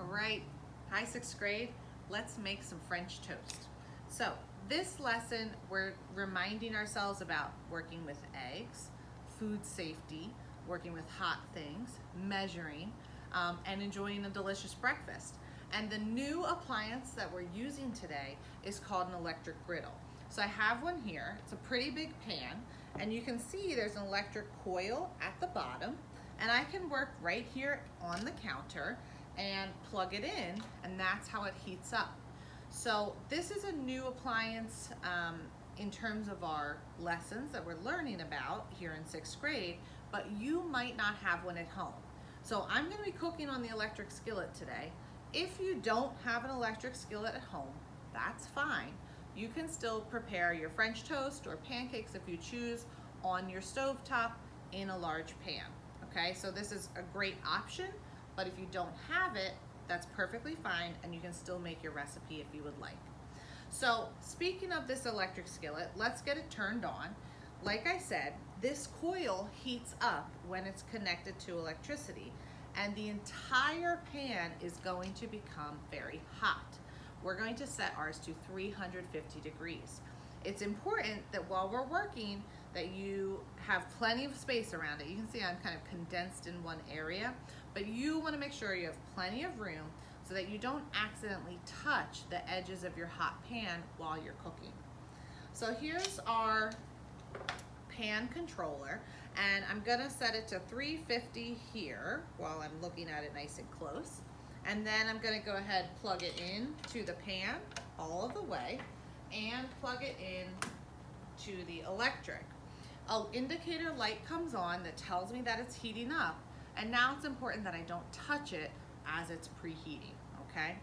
right, hi 6th grade, let's make some French toast. So this lesson, we're reminding ourselves about working with eggs, food safety, working with hot things, measuring, and enjoying a delicious breakfast. And the new appliance that we're using today is called an electric griddle. So I have one here. It's a pretty big pan, and you can see there's an electric coil at the bottom, and I can work right here on the counter and plug it in, and that's how it heats up. So this is a new appliance in terms of our lessons that we're learning about here in 6th grade, but you might not have one at home. So I'm going to be cooking on the electric skillet today. If you don't have an electric skillet at home, that's fine. You can still prepare your French toast or pancakes if you choose on your stovetop in a large pan. Okay, so this is a great option, but if you don't have it, that's perfectly fine, and you can still make your recipe if you would like. So speaking of this electric skillet, let's get it turned on. Like I said, this coil heats up when it's connected to electricity, and the entire pan is going to become very hot. We're going to set ours to 350 degrees. It's important that while we're working that you have plenty of space around it. You can see I'm kind of condensed in one area, but you want to make sure you have plenty of room so that you don't accidentally touch the edges of your hot pan while you're cooking. So here's our pan controller, and I'm gonna set it to 350 here while I'm looking at it nice and close. And then I'm gonna go ahead and plug it in to the pan all of the way and plug it in to the electric. An indicator light comes on that tells me that it's heating up, and now it's important that I don't touch it as it's preheating, okay?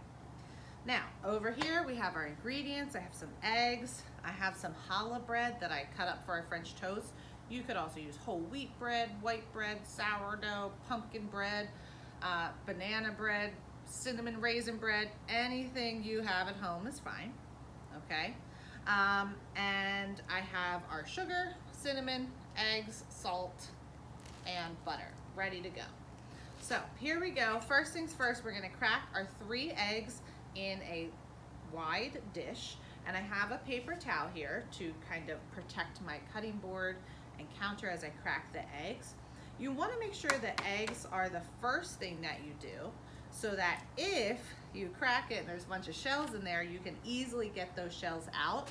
Now, over here we have our ingredients. I have some eggs. I have some challah bread that I cut up for our French toast. You could also use whole wheat bread, white bread, sourdough, pumpkin bread, banana bread, cinnamon raisin bread. Anything you have at home is fine, okay? And I have our sugar, cinnamon, eggs, salt, and butter ready to go. So here we go. First things first, we're gonna crack our 3 eggs in a wide dish, and I have a paper towel here to kind of protect my cutting board and counter as I crack the eggs. You want to make sure the eggs are the first thing that you do, so that if you crack it and there's a bunch of shells in there, you can easily get those shells out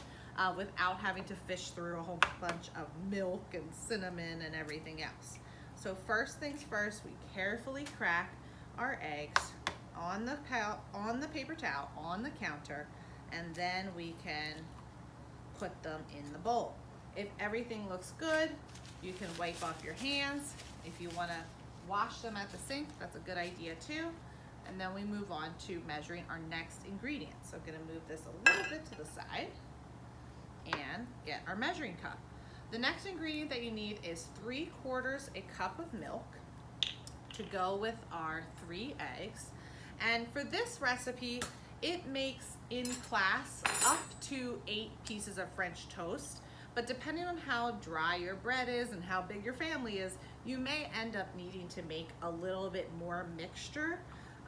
without having to fish through a whole bunch of milk and cinnamon and everything else. So first things first, we carefully crack our eggs on the paper towel on the counter, and then we can put them in the bowl. If everything looks good, you can wipe off your hands. If you want to wash them at the sink, that's a good idea too. And then we move on to measuring our next ingredient. So I'm going to move this a little bit to the side and get our measuring cup. The next ingredient that you need is 3/4 a cup of milk to go with our 3 eggs. And for this recipe, it makes in class up to 8 pieces of French toast. But depending on how dry your bread is and how big your family is, you may end up needing to make a little bit more mixture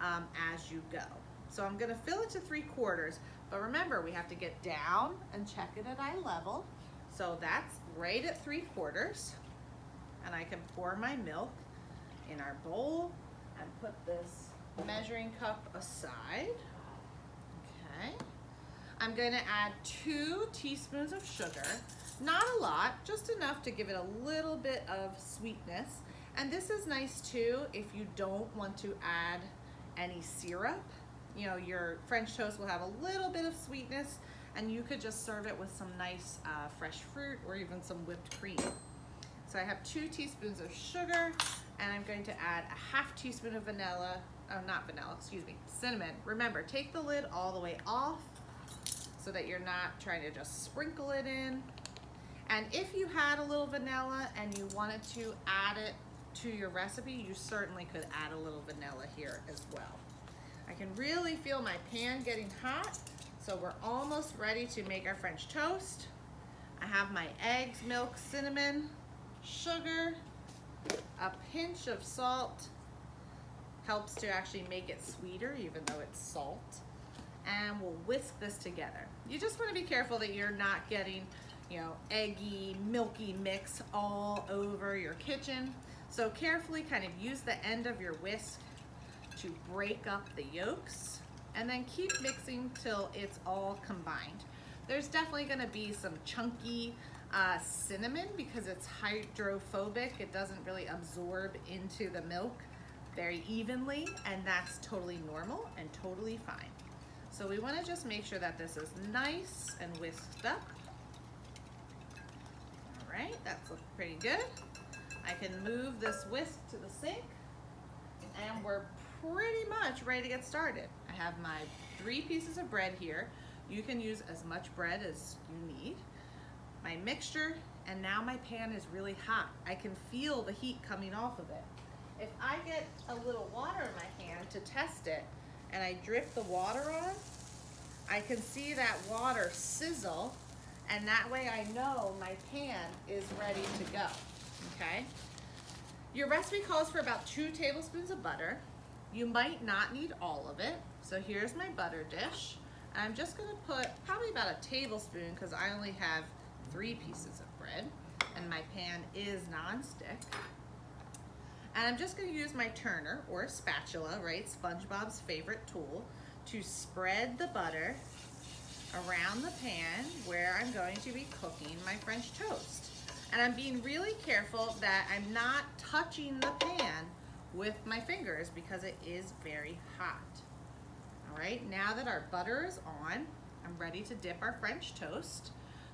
as you go. So I'm gonna fill it to 3/4, but remember, we have to get down and check it at eye level. So that's right at 3/4. And I can pour my milk in our bowl and put this measuring cup aside. Okay. I'm gonna add 2 teaspoons of sugar. Not a lot, just enough to give it a little bit of sweetness. And this is nice too if you don't want to add any syrup. You know, your French toast will have a little bit of sweetness, and you could just serve it with some nice fresh fruit or even some whipped cream. So I have 2 teaspoons of sugar, and I'm going to add a 1/2 teaspoon of cinnamon. Remember, take the lid all the way off so that you're not trying to just sprinkle it in. And if you had a little vanilla and you wanted to add it to your recipe, you certainly could add a little vanilla here as well. I can really feel my pan getting hot, so we're almost ready to make our French toast. I have my eggs, milk, cinnamon, sugar, a pinch of salt, Helps to actually make it sweeter even though it's salt. And we'll whisk this together. You just want to be careful that you're not getting, you know, eggy, milky mix all over your kitchen. So carefully kind of use the end of your whisk to break up the yolks, and then keep mixing till it's all combined. There's definitely going to be some chunky cinnamon because it's hydrophobic. It doesn't really absorb into the milk very evenly, and that's totally normal and totally fine. So we want to just make sure that this is nice and whisked up. All right, that's looking pretty good. I can move this whisk to the sink, and we're pretty much ready to get started. I have my 3 pieces of bread here. You can use as much bread as you need. My mixture, and now my pan is really hot. I can feel the heat coming off of it. If I get a little water in my hand to test it, and I drip the water on, I can see that water sizzle, and that way I know my pan is ready to go, okay? Your recipe calls for about 2 tablespoons of butter. You might not need all of it, so here's my butter dish. I'm just gonna put probably about a tablespoon because I only have 3 pieces of bread, and my pan is non-stick. And I'm just gonna use my turner or a spatula, right? SpongeBob's favorite tool, to spread the butter around the pan where I'm going to be cooking my French toast. And I'm being really careful that I'm not touching the pan with my fingers because it is very hot. All right, now that our butter is on, I'm ready to dip our French toast.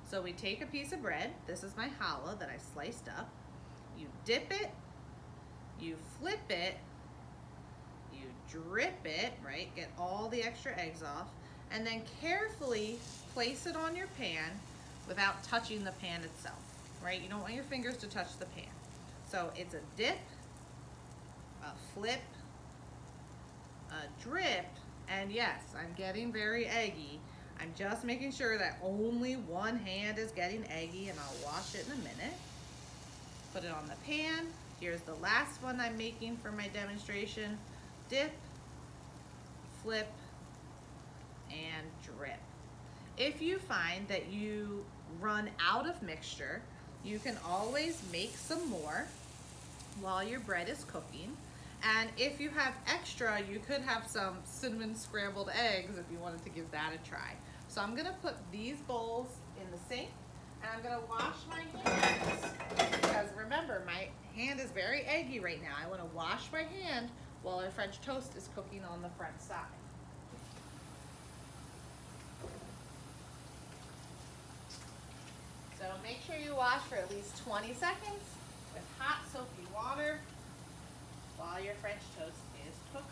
So we take a piece of bread. This is my challah that I sliced up. You dip it, you flip it, you drip it, right? Get all the extra eggs off, and then carefully place it on your pan without touching the pan itself, right? You don't want your fingers to touch the pan. So it's a dip, a flip, a drip, and yes, I'm getting very eggy. I'm just making sure that only one hand is getting eggy, and I'll wash it in a minute. Put it on the pan. Here's the last one I'm making for my demonstration. Dip, flip, and drip. If you find that you run out of mixture, you can always make some more while your bread is cooking. And if you have extra, you could have some cinnamon scrambled eggs if you wanted to give that a try. So I'm gonna put these bowls in the sink, and I'm gonna wash my hands because remember, my hand is very eggy right now. I wanna wash my hand while our French toast is cooking on the front side. So make sure you wash for at least 20 seconds with hot soapy water while your French toast is cooking.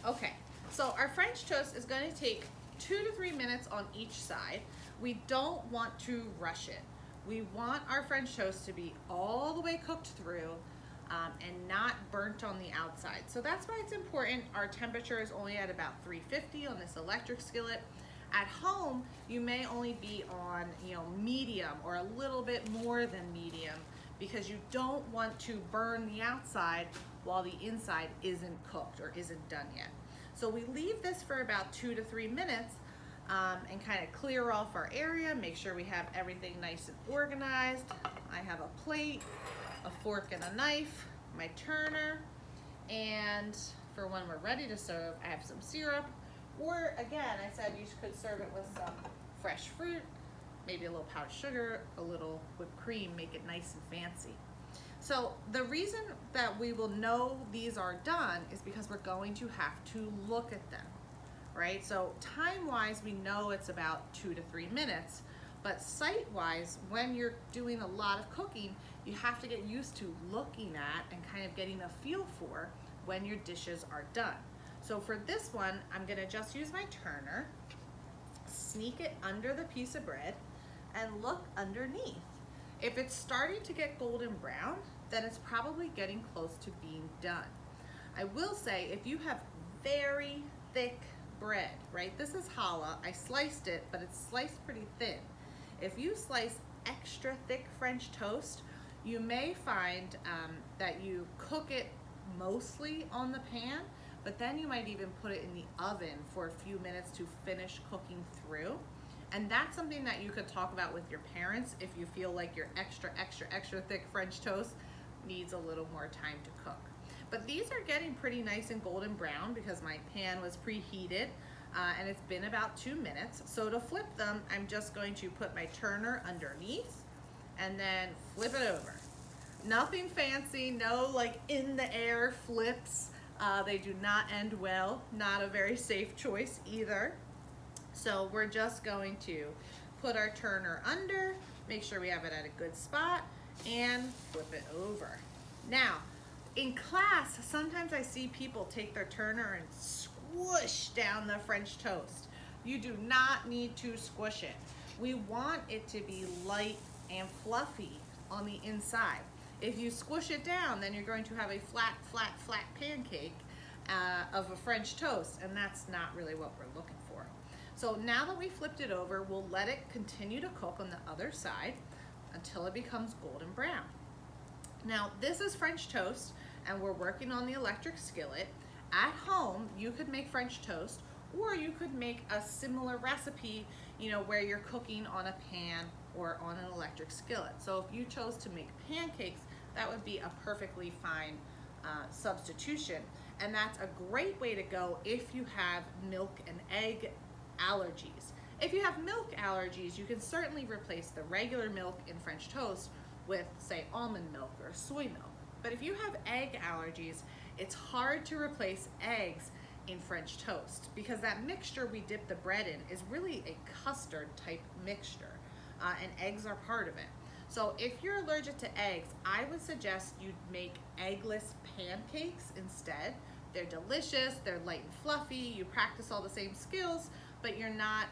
Okay, so our French toast is going to take 2 to 3 minutes on each side. We don't want to rush it. We want our French toast to be all the way cooked through and not burnt on the outside. So that's why it's important. Our temperature is only at about 350 on this electric skillet. At home, you may only be on, medium or a little bit more than medium because you don't want to burn the outside while the inside isn't cooked or isn't done yet. So we leave this for about 2 to 3 minutes and kind of clear off our area, make sure we have everything nice and organized. I have a plate, a fork and a knife, my turner, and for when we're ready to serve, I have some syrup. Or again, I said you could serve it with some fresh fruit, maybe a little powdered sugar, a little whipped cream, make it nice and fancy. So the reason that we will know these are done is because we're going to have to look at them, right? So time-wise, we know it's about 2 to 3 minutes, but sight-wise, when you're doing a lot of cooking, you have to get used to looking at and kind of getting a feel for when your dishes are done. So for this one, I'm gonna just use my turner, sneak it under the piece of bread, and look underneath. If it's starting to get golden brown, then it's probably getting close to being done. I will say, if you have very thick bread, right? This is challah. I sliced it, but it's sliced pretty thin. If you slice extra thick French toast, you may find that you cook it mostly on the pan, but then you might even put it in the oven for a few minutes to finish cooking through. And that's something that you could talk about with your parents if you feel like your extra thick French toast needs a little more time to cook. But these are getting pretty nice and golden brown because my pan was preheated and it's been about 2 minutes. So to flip them, I'm just going to put my turner underneath and then flip it over. Nothing fancy, no like in the air flips. They do not end well, not a very safe choice either. So we're just going to put our turner under, make sure we have it at a good spot, and flip it over. Now, in class, sometimes I see people take their turner and squish down the French toast. You do not need to squish it. We want it to be light and fluffy on the inside. If you squish it down, then you're going to have a flat pancake of a French toast, and that's not really what we're looking for. So now that we flipped it over, we'll let it continue to cook on the other side until it becomes golden brown. Now, this is French toast, and we're working on the electric skillet. At home, you could make French toast, or you could make a similar recipe, where you're cooking on a pan or on an electric skillet. So if you chose to make pancakes, that would be a perfectly fine substitution. And that's a great way to go if you have milk and egg allergies. If you have milk allergies, you can certainly replace the regular milk in French toast with, say, almond milk or soy milk. But if you have egg allergies, it's hard to replace eggs in French toast because that mixture we dip the bread in is really a custard type mixture, and eggs are part of it. So if you're allergic to eggs, I would suggest you make eggless pancakes instead. They're delicious, they're light and fluffy, you practice all the same skills, but you're not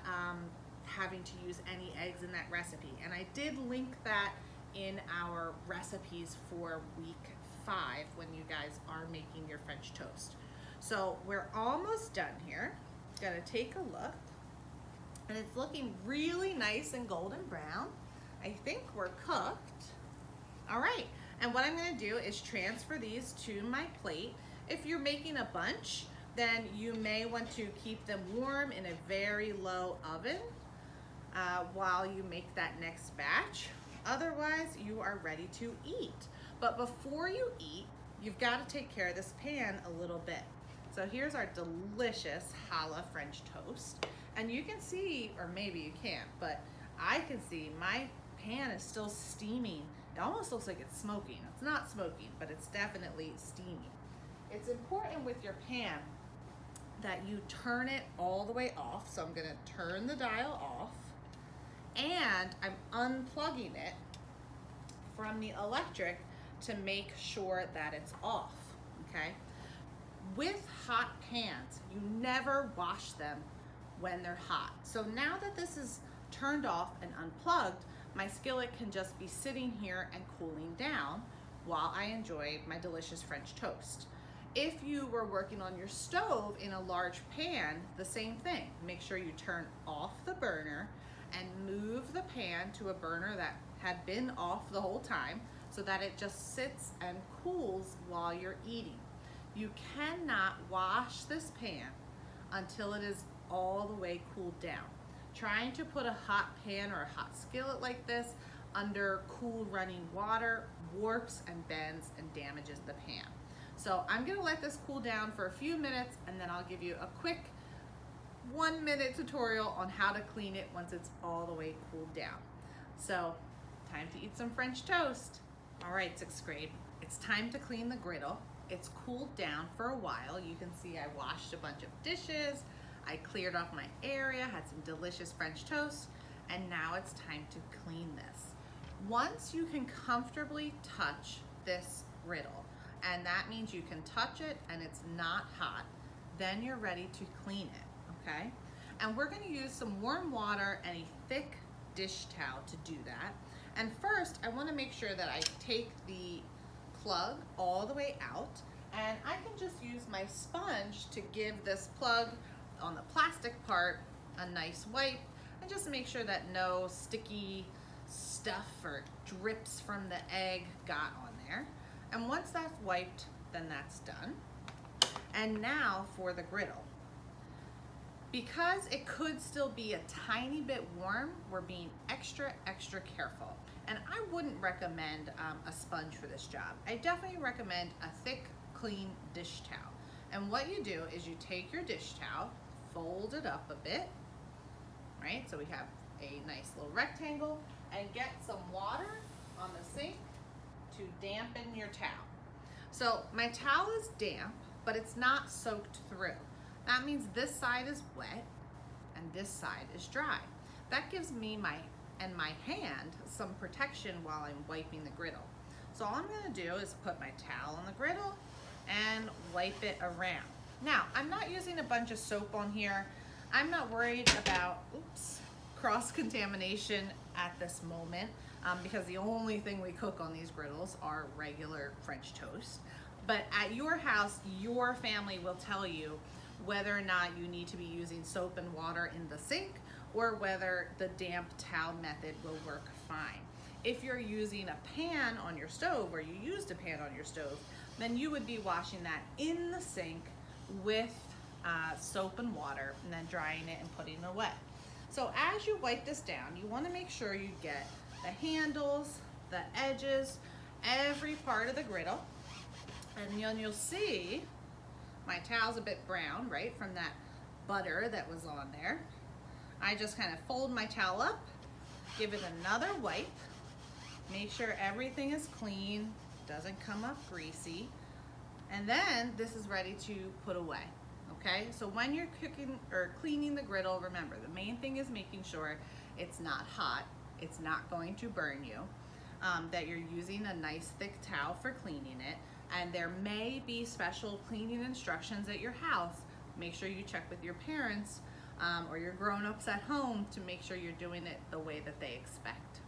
having to use any eggs in that recipe. And I did link that in our recipes for week 5 when you guys are making your French toast. So we're almost done here. Gonna take a look, and it's looking really nice and golden brown. I think we're cooked. All right, and what I'm gonna do is transfer these to my plate. If you're making a bunch, then you may want to keep them warm in a very low oven while you make that next batch. Otherwise, you are ready to eat. But before you eat, you've got to take care of this pan a little bit. So here's our delicious challah French toast. And you can see, or maybe you can't, but I can see my pan is still steaming. It almost looks like it's smoking. It's not smoking, but it's definitely steaming. It's important with your pan that you turn it all the way off. So I'm gonna turn the dial off, and I'm unplugging it from the electric to make sure that it's off, okay? With hot pans, you never wash them when they're hot. So now that this is turned off and unplugged, my skillet can just be sitting here and cooling down while I enjoy my delicious French toast. If you were working on your stove in a large pan, the same thing. Make sure you turn off the burner and move the pan to a burner that had been off the whole time so that it just sits and cools while you're eating. You cannot wash this pan until it is all the way cooled down. Trying to put a hot pan or a hot skillet like this under cool running water warps and bends and damages the pan. So I'm gonna let this cool down for a few minutes, and then I'll give you a quick 1-minute tutorial on how to clean it once it's all the way cooled down. So, time to eat some French toast. All right, 6th grade, it's time to clean the griddle. It's cooled down for a while. You can see I washed a bunch of dishes, I cleared off my area, had some delicious French toast, and now it's time to clean this. Once you can comfortably touch this griddle, and that means you can touch it and it's not hot, then you're ready to clean it, okay? And we're gonna use some warm water and a thick dish towel to do that. And first, I wanna make sure that I take the plug all the way out, and I can just use my sponge to give this plug on the plastic part a nice wipe, and just make sure that no sticky stuff or drips from the egg got on there. And once that's wiped, then that's done. And now for the griddle. Because it could still be a tiny bit warm, we're being extra careful. And I wouldn't recommend a sponge for this job. I definitely recommend a thick, clean dish towel. And what you do is you take your dish towel, fold it up a bit, right? So we have a nice little rectangle, and get some water on the sink to dampen your towel. So my towel is damp, but it's not soaked through. That means this side is wet and this side is dry. That gives me and my hand some protection while I'm wiping the griddle. So all I'm gonna do is put my towel on the griddle and wipe it around. Now, I'm not using a bunch of soap on here. I'm not worried about, cross-contamination at this moment because the only thing we cook on these griddles are regular French toast. But at your house, your family will tell you whether or not you need to be using soap and water in the sink or whether the damp towel method will work fine. If you're using a pan on your stove, or you used a pan on your stove, then you would be washing that in the sink with soap and water and then drying it and putting it away. So as you wipe this down, you want to make sure you get the handles, the edges, every part of the griddle. And then you'll see my towel's a bit brown, right, from that butter that was on there. I just kind of fold my towel up, give it another wipe, make sure everything is clean, doesn't come up greasy, and then this is ready to put away. Okay, so when you're cooking or cleaning the griddle, remember the main thing is making sure it's not hot, it's not going to burn you, that you're using a nice thick towel for cleaning it, and there may be special cleaning instructions at your house. Make sure you check with your parents or your grown-ups at home to make sure you're doing it the way that they expect.